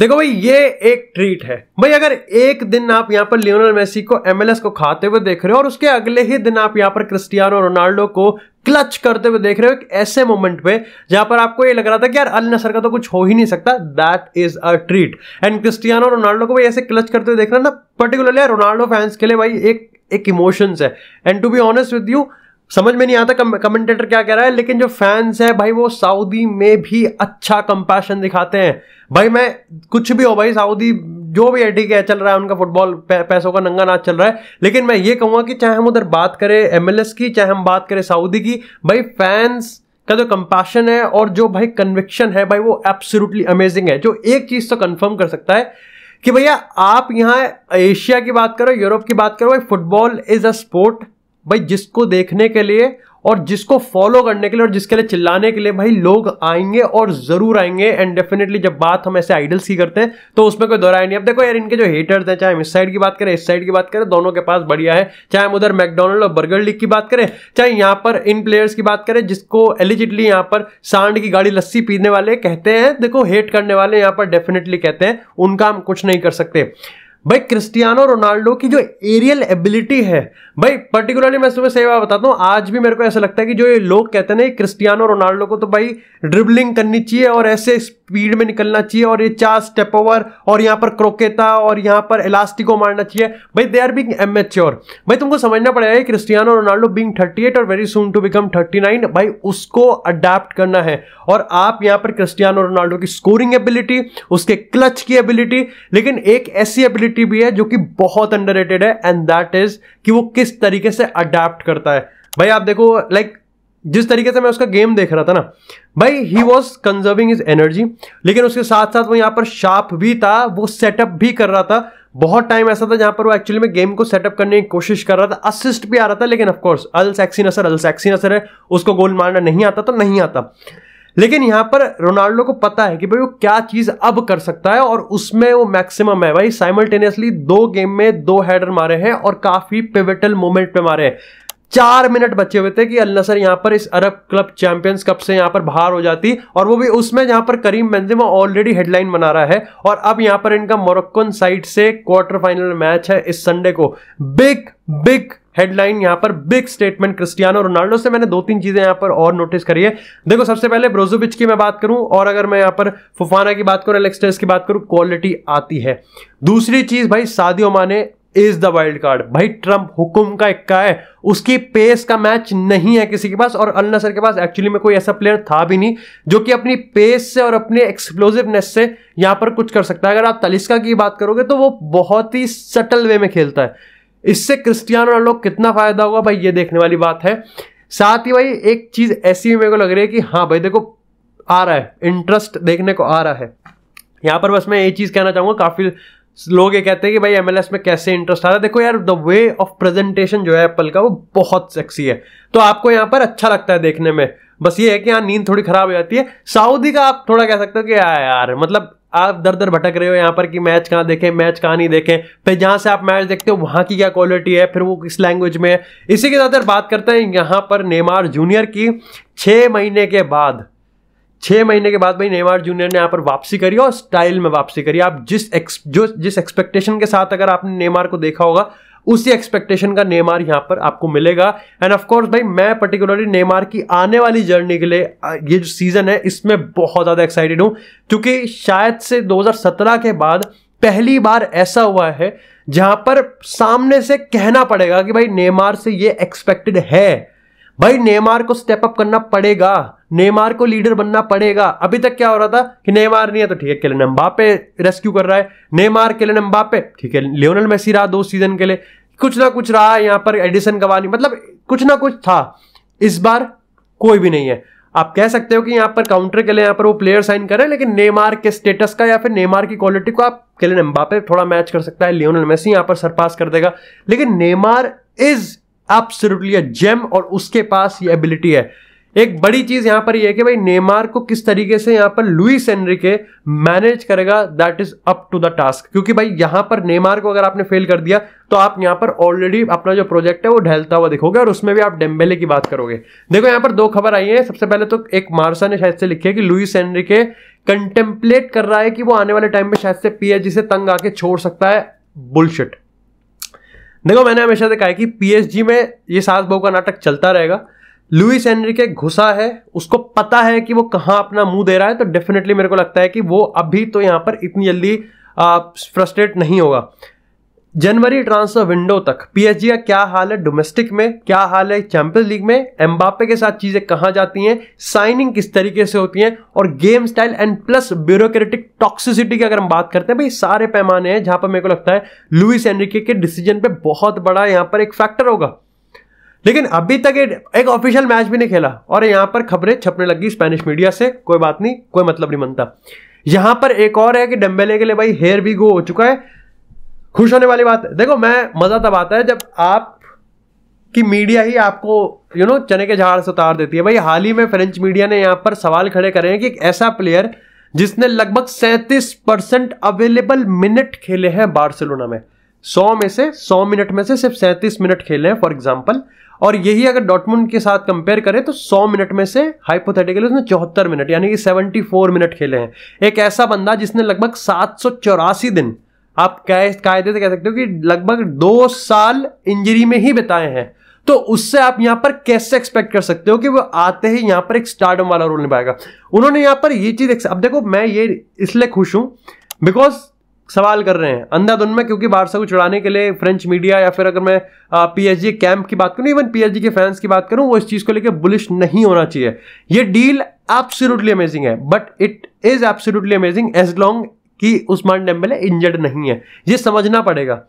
देखो भाई ये एक ट्रीट है भाई। अगर एक दिन आप यहाँ पर लियोनेल मेसी को MLS को खाते हुए देख रहे हो और उसके अगले ही दिन आप यहाँ पर क्रिस्टियानो रोनाल्डो को क्लच करते हुए देख रहे हो एक ऐसे मोमेंट पे जहां पर आपको ये लग रहा था कि यार अल नसर का तो कुछ हो ही नहीं सकता, that is a treat. And Cristiano Ronaldo को भाई ऐसे क्लच करते हुए देखना ना पर्टिकुलरली रोनाल्डो फैंस के लिए भाई एक इमोशंस है। And to be honest with you समझ में नहीं आता कमेंटेटर क्या कह रहा है, लेकिन जो फैंस है भाई वो सऊदी में भी अच्छा कंपैशन दिखाते हैं भाई। मैं कुछ भी हो भाई, सऊदी जो भी ठीक है चल रहा है उनका फुटबॉल, पैसों का नंगा नाच चल रहा है, लेकिन मैं ये कहूंगा कि चाहे हम उधर बात करें MLS की, चाहे हम बात करें सऊदी की, भाई फैंस का जो कंपैशन है और जो भाई कन्विक्शन है भाई वो एब्सोल्युटली अमेजिंग है। जो एक चीज तो कंफर्म कर सकता है कि भैया आप यहाँ एशिया की बात करो, यूरोप की बात करो, भाई फुटबॉल इज अ स्पोर्ट भाई जिसको देखने के लिए और जिसको फॉलो करने के लिए और जिसके लिए चिल्लाने के लिए भाई लोग आएंगे और जरूर आएंगे। एंड डेफिनेटली जब बात हम ऐसे आइडल्स की करते हैं तो उसमें कोई दोहराई नहीं। अब देखो यार इनके जो हेटर्स हैं, चाहे हम इस साइड की बात करें इस साइड की बात करें, दोनों के पास बढ़िया है। चाहे हम उधर मैकडोनल्ड और बर्गर लीग की बात करें, चाहे यहाँ पर इन प्लेयर्स की बात करें जिसको एलिजिटली यहाँ पर सांड की गाड़ी लस्सी पीने वाले कहते हैं, देखो हेट करने वाले यहाँ पर डेफिनेटली कहते हैं, उनका हम कुछ नहीं कर सकते। भाई क्रिस्टियानो रोनाल्डो की जो एरियल एबिलिटी है भाई, पर्टिकुलरली मैं तुम्हें सही बात बताता हूं, आज भी मेरे को ऐसा लगता है कि जो ये लोग कहते हैं ना क्रिस्टियानो रोनाल्डो को तो भाई ड्रिबलिंग करनी चाहिए और ऐसे स्पीड में निकलना चाहिए और ये 4 स्टेप ओवर और यहां पर क्रोकेता और यहां पर इलास्टिको मारना चाहिए, भाई दे आर बीइंग इमैच्योर। भाई तुमको समझना पड़ेगा क्रिस्टियानो रोनाल्डो बीइंग 38 और वेरी सून टू बिकम 39, भाई उसको अडेप्ट करना है। और आप यहां पर क्रिस्टियानो रोनाल्डो की स्कोरिंग एबिलिटी, उसके क्लच की एबिलिटी, लेकिन एक ऐसी एबिलिटी भी है जो कि बहुत अंडररेटेड है एंड दैट इज कि वो किस तरीके से अडेप्ट करता है। भाई आप देखो लाइक जिस तरीके से मैं उसका गेम देख रहा था ना भाई, he was conserving his energy, लेकिन उसके साथ साथ वो यहां पर शार्प भी था, वो सेटअप भी कर रहा था। बहुत टाइम ऐसा था जहां पर वो एक्चुअली में गेम को सेटअप करने की कोशिश कर रहा था, असिस्ट भी आ रहा था, लेकिन ऑफकोर्स अल सैक्सी नसर है, उसको गोल मारना नहीं आता तो नहीं आता। लेकिन यहां पर रोनाल्डो को पता है कि भाई वो क्या चीज अब कर सकता है और उसमें वो मैक्सिमम है। भाई साइमल्टेनियसली 2 गेम में 2 हेडर मारे हैं और काफी पिवटल मोमेंट पे मारे हैं। 4 मिनट बचे हुए थे कि अल नसर यहां पर इस अरब क्लब चैंपियंस कप से यहां पर बाहर हो जाती, और वो भी उसमें जहां पर करीम बेंजेमा ऑलरेडी हेडलाइन बना रहा है। और अब यहां पर इनका मोरक्कन साइड से क्वार्टर फाइनल मैच है इस संडे को। बिग हेडलाइन यहां पर, बिग स्टेटमेंट क्रिस्टियानो रोनाल्डो से। मैंने 2-3 चीजें यहां पर और नोटिस करी है। देखो सबसे पहले ब्रोजोविच की मैं बात करूं और अगर मैं यहां पर फुफाना की बात करूं, एलेक्स टेलेस की बात करूं, क्वालिटी आती है। दूसरी चीज भाई सादियो माने इज द वाइल्ड कार्ड। भाई ट्रंप हुकुम का इक्का है, उसकी पेस का मैच नहीं है किसी के पास, और अल नसर के पास एक्चुअली में कोई ऐसा प्लेयर था भी नहीं जो कि अपनी पेस से और अपने एक्सप्लोसिवनेस से यहां पर कुछ कर सकता है। अगर आप तलिस्का की बात करोगे तो वो बहुत ही सटल वे में खेलता है। इससे क्रिस्टियानो रोनाल्डो कितना फायदा होगा भाई ये देखने वाली बात है। साथ ही भाई एक चीज ऐसी भी मेरे को लग रही है कि हाँ भाई देखो आ रहा है, इंटरेस्ट देखने को आ रहा है यहां पर। बस मैं ये चीज कहना चाहूंगा, काफी लोग ये कहते हैं कि भाई MLS में कैसे इंटरेस्ट आ रहा है। देखो यार द वे ऑफ प्रेजेंटेशन जो है एप्पल का वो बहुत सेक्सी है, तो आपको यहां पर अच्छा लगता है देखने में। बस ये है कि यहाँ नींद थोड़ी खराब हो जाती है। सऊदी का आप थोड़ा कह सकते हो कि यार मतलब आप दर दर भटक रहे हो यहाँ पर कि मैच कहाँ देखें, मैच कहाँ नहीं देखें, फिर जहां से आप मैच देखते हो वहां की क्या क्वालिटी है, फिर वो किस लैंग्वेज में है। इसी के साथ बात करते हैं यहाँ पर नेमार जूनियर की। 6 महीने के बाद भाई नेमार जूनियर ने यहाँ पर वापसी करी और स्टाइल में वापसी करी। आप जिस एक्सपेक्टेशन के साथ अगर आपने नेमार को देखा होगा उसी एक्सपेक्टेशन का नेमार यहां पर आपको मिलेगा। एंड ऑफ कोर्स भाई मैं पर्टिकुलरली नेमार की आने वाली जर्नी के लिए ये जो सीजन है इसमें बहुत ज्यादा एक्साइटेड हूं, क्योंकि शायद से 2017 के बाद पहली बार ऐसा हुआ है जहां पर सामने से कहना पड़ेगा कि भाई नेमार से ये एक्सपेक्टेड है। भाई नेमार को स्टेप अप करना पड़ेगा, नेमार को लीडर बनना पड़ेगा। अभी तक क्या हो रहा था कि नेमार नहीं है तो ठीक है किलियन एम्बापे रेस्क्यू कर रहा है, नेमार किलियन एम्बापे ठीक है, लियोनेल मेसी रहा 2 सीजन के लिए, कुछ ना कुछ रहा यहां पर, एडिसन कवानी, मतलब कुछ ना कुछ था। इस बार कोई भी नहीं है। आप कह सकते हो कि यहां पर काउंटर के लिए यहां पर वो प्लेयर साइन कर रहे हैं, लेकिन नेमार के स्टेटस का या फिर नेमार की क्वालिटी को आप किलियन एम्बापे थोड़ा मैच कर सकता है, लियोनेल मेसी यहां पर सरपास कर देगा, लेकिन Neymar is absolutely a gem और उसके पास ये एबिलिटी है। एक बड़ी चीज यहां पर ये है कि भाई नेमार को किस तरीके से यहां पर लुइस एनरिके मैनेज करेगा, that is up to the task. क्योंकि भाई यहां पर नेमार को अगर आपने फेल कर दिया तो आप यहां पर ऑलरेडी अपना जो प्रोजेक्ट है वो ढलता हुआ दिखोगे, और उसमें भी आप डेम्बेले की बात करोगे। देखो यहां पर 2 खबर आई है। सबसे पहले तो एक मार्सा ने शायद से लिखी है कि लुइस एनरिके कंटेम्पलेट कर रहा है कि वो आने वाले टाइम में शायद से पीएसजी से तंग आके छोड़ सकता है। बुलशिट। देखो मैंने हमेशा से कहा है कि पीएसजी में ये सास बहू का नाटक चलता रहेगा। लुइस एनरिके घुसा है, उसको पता है कि वो कहां अपना मुंह दे रहा है, तो डेफिनेटली मेरे को लगता है कि वो अभी तो यहां पर इतनी जल्दी फ्रस्ट्रेट नहीं होगा। जनवरी ट्रांसफर विंडो तक पीएसजी का क्या हाल है, डोमेस्टिक में क्या हाल है, चैंपियंस लीग में एम्बापे के साथ चीजें कहां जाती हैं, साइनिंग किस तरीके से होती हैं, और game style and plus bureaucratic toxicity की अगर हम बात करते हैं, भाई सारे पैमाने हैं जहां पर मेरे को लगता है लुइस एनरिके के डिसीजन पे बहुत बड़ा यहां पर एक फैक्टर होगा। लेकिन अभी तक एक ऑफिशियल मैच भी नहीं खेला और यहां पर खबरें छपने लगी स्पेनिश मीडिया से। कोई बात नहीं, कोई मतलब नहीं बनता। यहां पर एक और है कि डेम्बेले के लिए भाई हेयर भी गो हो चुका है। खुश होने वाली बात है, देखो मैं मजा तब आता है जब आप की मीडिया ही आपको चने के झाड़ से उतार देती है। भाई हाल ही में फ्रेंच मीडिया ने यहां पर सवाल खड़े करे हैं कि एक ऐसा प्लेयर जिसने लगभग 37% अवेलेबल मिनट खेले हैं बार्सिलोना में, 100 मिनट में से सिर्फ 37 मिनट खेले हैं फॉर एग्जांपल, और यही अगर डॉर्टमुंड के साथ कंपेयर करें तो 100 मिनट में से हाइपोथेटिकली उसने 74 मिनट यानी कि 74 मिनट खेले हैं। एक ऐसा बंदा जिसने लगभग 784 दिन, आप कायदे से कह सकते हो कि लगभग 2 साल इंजरी में ही बिताए हैं, तो उससे आप यहां पर कैसे एक्सपेक्ट कर सकते हो कि वो आते ही यहां पर एक स्टारडम वाला रोल निभाएगा। उन्होंने यहां पर ये चीज, अब देखो मैं ये इसलिए खुश हूं बिकॉज सवाल कर रहे हैं अंधाधुन में, क्योंकि बारसा को चढ़ाने के लिए फ्रेंच मीडिया या फिर अगर मैं पीएसजी कैंप की बात करूं, इवन पीएसजी के फैंस की बात करूं, वो इस चीज को लेकर बुलिश नहीं होना चाहिए। ये डील एब्सोल्युटली अमेजिंग है, but it is absolutely amazing as long कि उस्मान डेम्बेले इंजर्ड नहीं है। ये समझना पड़ेगा।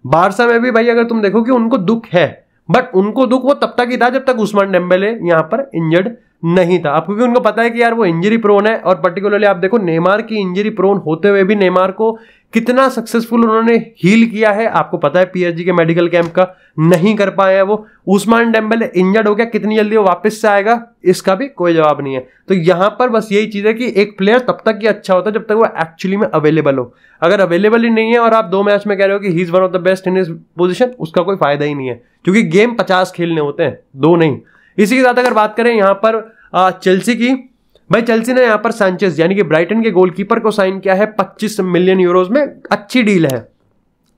बारसा में भी भाई अगर तुम देखो कि उनको दुख है, बट उनको दुख वो तब तक ही था जब तक उस्मान डेम्बेले यहां पर इंजर्ड नहीं था। अब क्योंकि उनको पता है कि यार वो इंजरी प्रोन है, और पर्टिकुलरली आप देखो नेमार की इंजरी प्रोन होते हुए भी नेमार को कितना सक्सेसफुल उन्होंने हील किया है, आपको पता है पीएसजी के मेडिकल कैंप का नहीं कर पाए हैं वो। उस्मान डेम्बेले इंजर्ड हो गया, कितनी जल्दी वो वापस से आएगा इसका भी कोई जवाब नहीं है। तो यहां पर बस यही चीज है कि एक प्लेयर तब तक ही अच्छा होता है जब तक वो एक्चुअली में अवेलेबल हो। अगर अवेलेबल ही नहीं है और आप 2 मैच में कह रहे हो कि he is one of the best in his position, उसका कोई फायदा ही नहीं है, क्योंकि गेम 50 खेलने होते हैं, 2 नहीं। इसी के साथ अगर बात करें यहां पर चेल्सी की, भाई चेल्सी ने यहां पर सैंचेज यानी कि ब्राइटन के गोलकीपर को साइन किया है 25 मिलियन यूरोज में। अच्छी डील है,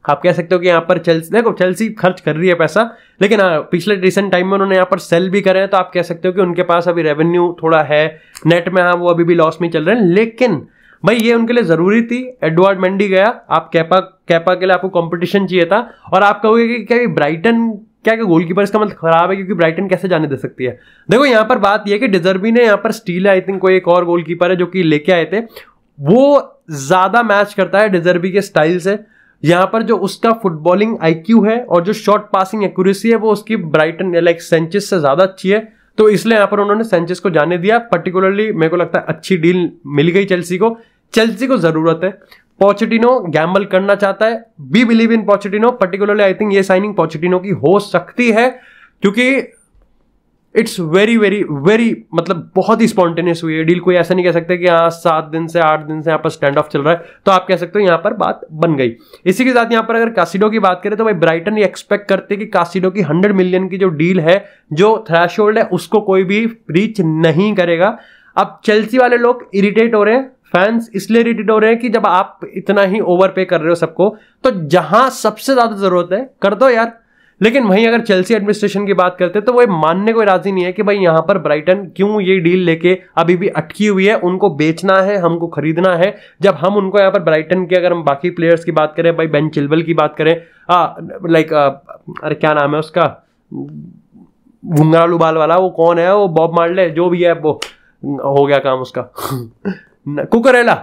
आप कह सकते हो कि यहां पर चेल्सी खर्च कर रही है पैसा, लेकिन पिछले रिसेंट टाइम में उन्होंने यहां पर सेल भी करे हैं, तो आप कह सकते हो कि उनके पास अभी रेवेन्यू थोड़ा है नेट में। वो अभी भी लॉस में चल रहे हैं, लेकिन भाई ये उनके लिए जरूरी थी। एडवर्ड मेंडी गया, आप कैपा के लिए आपको कंपटीशन चाहिए था, और आप कहोगे कि क्या ब्राइटन क्या गोलकीपर इसका मतलब खराब है क्योंकि ब्राइटन कैसे जाने दे सकती है। देखो यहां पर बात यह कि डिजर्बी ने यहां पर स्टील है, आई थिंक कोई एक और गोलकीपर है जो कि लेके आए थे, वो ज्यादा मैच करता है डिजर्बी के स्टाइल से। यहां पर जो उसका फुटबॉलिंग आईक्यू है और जो शॉर्ट पासिंग एक्यूरेसी है वो उसकी ब्राइटन लाइक सेंचेस से ज्यादा अच्छी है, तो इसलिए यहां पर उन्होंने सेंचेस को जाने दिया। पर्टिकुलरली मेरे को लगता है अच्छी डील मिल गई चेल्सी को। चेल्सी को जरूरत है, पोचेटिनो गैम्बल करना चाहता है, we believe in Pochettino. Particularly I think ये साइनिंग पोचेटिनो की हो सकती है, क्योंकि इट्स वेरी वेरी वेरी मतलब बहुत ही स्पॉन्टेनियस हुई है डील। कोई ऐसा नहीं कह सकते कि हाँ 7 दिन से 8 दिन से यहाँ पर स्टैंड ऑफ चल रहा है, तो आप कह सकते हो यहाँ पर बात बन गई। इसी के साथ यहाँ पर अगर कासिडो की बात करें तो भाई ब्राइटन ये एक्सपेक्ट करते कि कासिडो की 100 मिलियन की जो डील है, जो थ्रेशोल्ड है, उसको कोई भी रीच नहीं करेगा। अब चेल्सी वाले लोग इरिटेट हो रहे हैं, फैंस इसलिए इरिटेट हो रहे हैं कि जब आप इतना ही ओवर पे कर रहे हो सबको, तो जहां सबसे ज्यादा जरूरत है कर दो यार। लेकिन वहीं अगर चेल्सी एडमिनिस्ट्रेशन की बात करते हैं तो वो मानने को राजी नहीं है कि भाई यहां पर ब्राइटन क्यों ये डील लेके अभी भी अटकी हुई है। उनको बेचना है, हमको खरीदना है। जब हम उनको यहाँ पर ब्राइटन के, अगर हम बाकी प्लेयर्स की बात करें, भाई बेन चिल्वेल की बात करें, अरे क्या नाम है उसका, घुंघरालू बाल वाला, वो कौन है, वो बॉब मार्ले, जो भी है, वो हो गया काम उसका कुकरेला।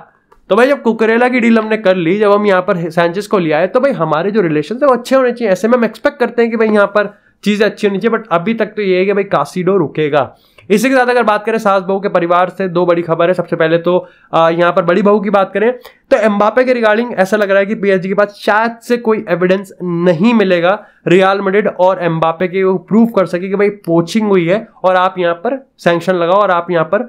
तो भाई जब कुकरेला की डील हमने कर ली, जब हम यहाँ पर सैंचेस को लिया है, तो भाई हमारे जो रिलेशन है वो अच्छे होने चाहिए। ऐसे में हम एक्सपेक्ट करते हैं कि भाई यहाँ पर चीजें अच्छी होनी चाहिए, बट अभी तक तो ये है कि भाई कासिडो रुकेगा। इसी के साथ अगर बात करें सास बहू के परिवार से, 2 बड़ी खबर है। सबसे पहले तो यहाँ पर बड़ी बहू की बात करें तो एम्बापे के रिगार्डिंग ऐसा लग रहा है कि पीएसजी के पास शायद से कोई एविडेंस नहीं मिलेगा रियल मैड्रिड और एम्बापे के वो प्रूव कर सके कि भाई पोचिंग हुई है और आप यहाँ पर सैंक्शन लगाओ और आप यहाँ पर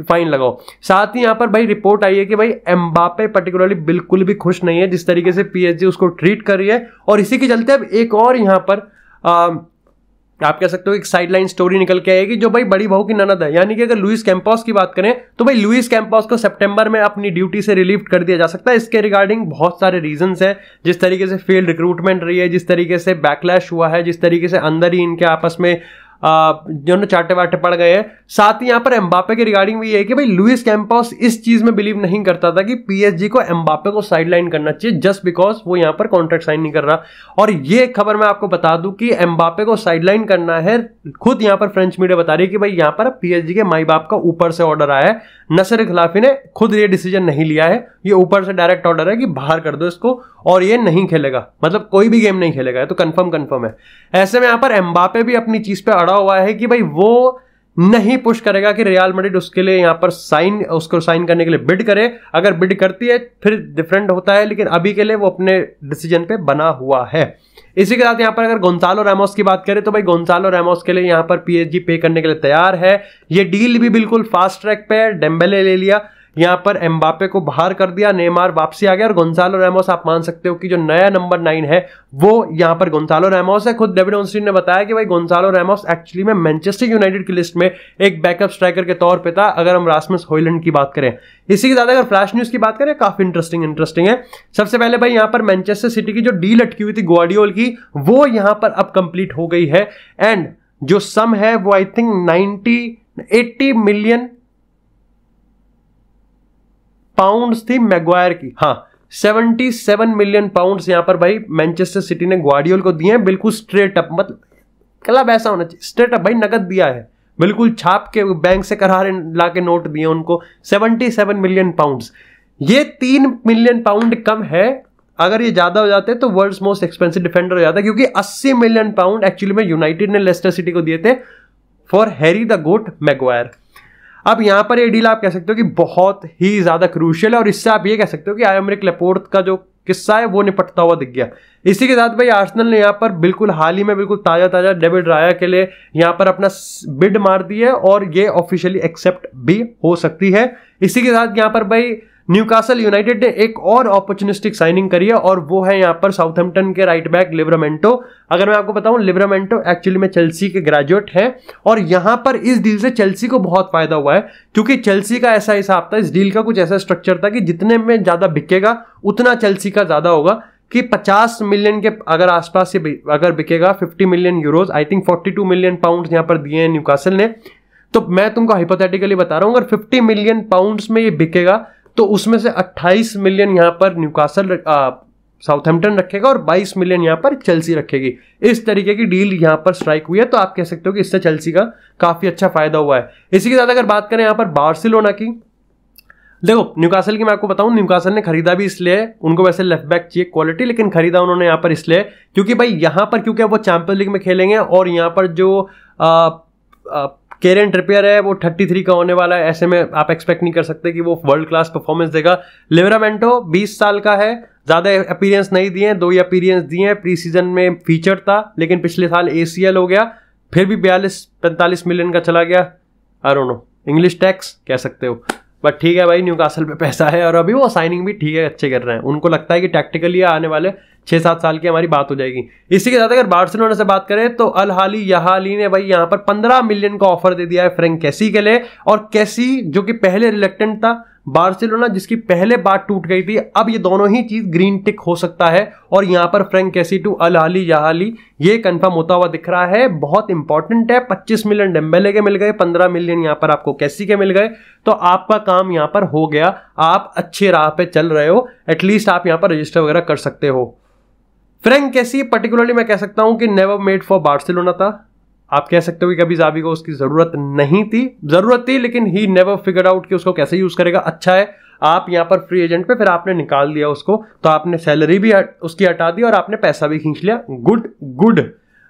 फाइन लगाओ। साथ ही यहाँ पर भाई रिपोर्ट आई है कि भाई एम्बापे पर्टिकुलरली बिल्कुल भी खुश नहीं है जिस तरीके से पीएसजी उसको ट्रीट कर रही है, और इसी के चलते अब एक और यहाँ पर आप कह सकते हो एक साइडलाइन स्टोरी निकल के आएगी जो भाई बड़ी बहू की ननद है। यानी कि अगर लुइस कैंपॉस की बात करें तो भाई लुइस कैंपॉस को सितंबर में अपनी ड्यूटी से रिलीव कर दिया जा सकता है। इसके रिगार्डिंग बहुत सारे रीजंस हैं, जिस तरीके से फेल्ड रिक्रूटमेंट रही है, जिस तरीके से बैकलैश हुआ है, जिस तरीके से अंदर ही इनके आपस में जो चाटे वाटे पड़ गए हैं। साथ ही यहां पर एम्बापे के रिगार्डिंग भी ये है कि भाई लुइस कैंपॉस इस चीज में बिलीव नहीं करता था कि पीएसजी को एम्बापे को साइडलाइन करना चाहिए जस्ट बिकॉज वो यहां पर कॉन्ट्रैक्ट साइन नहीं कर रहा। और ये खबर मैं आपको बता दूं कि एम्बापे को साइडलाइन करना है, खुद यहां पर फ्रेंच मीडिया बता रही है कि भाई यहां पर पीएसजी के माई बाप का ऊपर से ऑर्डर आया है। नसर खिलाफी ने खुद ये डिसीजन नहीं लिया है, ये ऊपर से डायरेक्ट ऑर्डर है कि बाहर कर दो इसको और ये नहीं खेलेगा, मतलब कोई भी गेम नहीं खेलेगा, तो कंफर्म है। ऐसे में यहां पर एम्बापे भी अपनी चीज पे अड़ा हुआ है कि भाई वो नहीं पुश करेगा कि रियल मैड्रिड उसके लिए यहां पर उसको साइन करने के लिए बिड करे। अगर बिड करती है फिर डिफरेंट होता है, लेकिन अभी के लिए वो अपने डिसीजन पे बना हुआ है। इसी के साथ यहां पर अगर गोंसालो रैमोस की बात करें तो भाई गोंसालो रैमोस के लिए यहां पर पीएसजी पे करने के लिए तैयार है। ये डील भी बिल्कुल फास्ट ट्रैक पे है। डेम्बेले ले लिया, यहां पर एम्बापे को बाहर कर दिया, नेमार वापसी आ गया और गोंसालो रैमोस आप मान सकते हो कि जो नया नंबर 9 है वो यहां पर गोंसालो रैमोस है। खुद डेविड ऑर्नस्टीन ने बताया कि भाई गोंसालो रैमोस एक्चुअली में मैनचेस्टर यूनाइटेड की लिस्ट में एक बैकअप स्ट्राइकर के तौर पे था अगर हम रास्मस हॉयलैंड की बात करें। इसी के साथ अगर फ्लैश न्यूज की बात करें काफी इंटरेस्टिंग है। सबसे पहले भाई यहां पर मैनचेस्टर सिटी की जो डील अटकी हुई थी ग्वार्डियोल की वो यहां पर अब कंप्लीट हो गई है एंड जो सम है वो आई थिंक 80 मिलियन पाउंड्स थी मैग्वायर की। हाँ 77 मिलियन पाउंड्स यहां पर भाई मैनचेस्टर सिटी ने ग्वार्डियोल को दिए हैं, बिल्कुल स्ट्रेट अप, मतलब क्लब ऐसा होना चाहिए, स्ट्रेट अप भाई, नगद दिया है, बिल्कुल छाप के बैंक से करार ला के नोट दिए उनको 77 मिलियन पाउंड्स। ये 3 मिलियन पाउंड कम है, अगर ये ज्यादा हो जाते तो वर्ल्ड्स मोस्ट एक्सपेंसिव डिफेंडर हो जाता, क्योंकि 80 मिलियन पाउंड एक्चुअली में यूनाइटेड ने लेस्टर सिटी को दिए थे for Harry the goat Maguire. अब यहां पर ये डील आप कह सकते हो कि बहुत ही ज्यादा क्रूशियल है और इससे आप ये कह सकते हो कि आयमरिक लेपोर्ट का जो किस्सा है वो निपटता हुआ दिख गया। इसी के साथ भाई आर्सेनल ने यहां पर बिल्कुल हाल ही में बिल्कुल ताजा डेविड राया के लिए यहां पर अपना बिड मार दी है और ये ऑफिशियली एक्सेप्ट भी हो सकती है। इसी के साथ यहां पर भाई न्यूकासल यूनाइटेड ने एक और अपॉर्चुनिस्टिक साइनिंग करी है और वो है यहां पर साउथहैम्पटन के राइट बैक लिवरामेंटो। अगर मैं आपको बताऊं लिवरामेंटो एक्चुअली में चेल्सी के ग्रेजुएट हैं और यहां पर इस डील से चेल्सी को बहुत फायदा हुआ है, क्योंकि चेल्सी का ऐसा हिसाब था, इस डील का कुछ ऐसा स्ट्रक्चर था कि जितने में ज्यादा बिकेगा उतना चेल्सी का ज्यादा होगा, कि 50 मिलियन के अगर आसपास से अगर बिकेगा 50 million euros, I think 42 million pound यहां पर दिए हैं न्यूकासल ने। तो मैं तुमको हाइपोथेटिकली बता रहा हूं अगर 50 मिलियन पाउंड्स में ये बिकेगा तो उसमें से 28 मिलियन यहां पर न्यूकासल साउथहैम्पटन रखेगा और 22 मिलियन यहां पर चेल्सी रखेगी। इस तरीके की डील यहां पर स्ट्राइक हुई है, तो आप कह सकते हो कि इससे चेल्सी का काफी अच्छा फायदा हुआ है। इसी के साथ अगर बात करें यहां पर बार्सिलोना की, देखो न्यूकासल की मैं आपको बताऊं, न्यूकासल ने खरीदा भी इसलिए, उनको वैसे लेफ्ट बैक चाहिए क्वालिटी, लेकिन खरीदा उन्होंने यहां पर इसलिए क्योंकि भाई यहां पर क्योंकि वो चैंपियंस लीग में खेलेंगे और यहां पर जो केरन ट्रिपियर है वो 33 का होने वाला है, ऐसे में आप एक्सपेक्ट नहीं कर सकते कि वो वर्ल्ड क्लास परफॉर्मेंस देगा। लिवरामेंटो 20 साल का है, ज्यादा अपीयरेंस नहीं दिए, 2 ही अपीयरेंस दिए, प्री सीजन में फीचर था लेकिन पिछले साल ACL हो गया, फिर भी 42-45 मिलियन का चला गया। I don't know, English tax कह सकते हो, बट ठीक है भाई न्यूकासल पे पैसा है और अभी वो साइनिंग भी ठीक है, अच्छे कर रहे हैं। उनको लगता है कि टैक्टिकली आने वाले 6-7 साल की हमारी बात हो जाएगी। इसी के साथ अगर बार्सिलोना से बात करें तो अल हाली ने भाई यहां पर 15 मिलियन का ऑफर दे दिया है फ्रैंक कैसी के लिए, और कैसी जो कि पहले रिलेक्टेंट था, बार्सिलोना जिसकी पहले बात टूट गई थी, अब ये दोनों ही चीज ग्रीन टिक हो सकता है और यहां पर फ्रैंक कैसी टू अल हाली ये कंफर्म होता हुआ दिख रहा है। बहुत इंपॉर्टेंट है, 25 मिलियन डेम्बेले के मिल गए, 15 मिलियन यहां पर आपको कैसी के मिल गए, तो आपका काम यहां पर हो गया, आप अच्छे राह पे चल रहे हो, एटलीस्ट आप यहां पर रजिस्टर वगैरह कर सकते हो। फ्रैंक कैसी पर्टिकुलरली मैं कह सकता हूं कि नेवर मेड फॉर बार्सिलोना था। आप कह सकते हो कि कभी जावी को उसकी जरूरत नहीं थी, जरूरत थी लेकिन ही नेवर फिगर आउट कि उसको कैसे यूज करेगा। अच्छा है आप यहां पर फ्री एजेंट पे फिर आपने निकाल दिया उसको, तो आपने सैलरी भी उसकी हटा दी और आपने पैसा भी खींच लिया। Good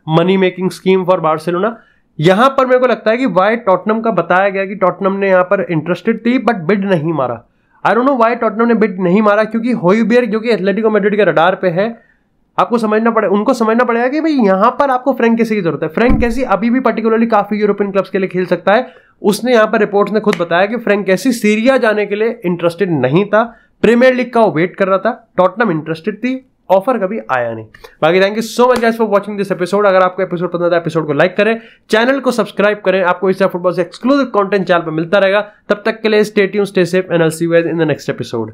money making scheme for Barcelona. यहां पर मेरे को लगता है कि वाई टॉटनम का बताया गया कि टॉटनम ने यहां पर इंटरेस्टेड थी बट बिड नहीं मारा। I don't know why Tottenham ने बिड नहीं मारा, क्योंकि होइबेर्ग जो कि एथलेटिको मैड्रिड के रडार पे है, आपको समझना पड़ेगा, उनको समझना पड़ेगा कि भाई यहां पर आपको फ्रैंक कैसी की जरूरत है। फ्रैंक कैसी अभी भी पर्टिकुलरली काफी यूरोपियन क्लब्स के लिए खेल सकता है। उसने यहां पर रिपोर्ट्स ने खुद बताया कि फ्रैंक कैसी सीरिया जाने के लिए इंटरेस्टेड नहीं था, प्रीमियर लीग का वो वेट कर रहा था, टॉटनम इंटरेस्टेड थी, ऑफर कभी आया नहीं। बाकी thank you so much guys for watching this episode. अगर आपको एपिसोड पसंद आता है एपिसोड को लाइक करें, चैनल को सब्सक्राइब करें, आपको इस फुटबॉल से एक्सक्लूसिव कंटेंट चैनल पर मिलता रहेगा। तब तक के लिए stay tuned, stay safe and I will see you in the next episode.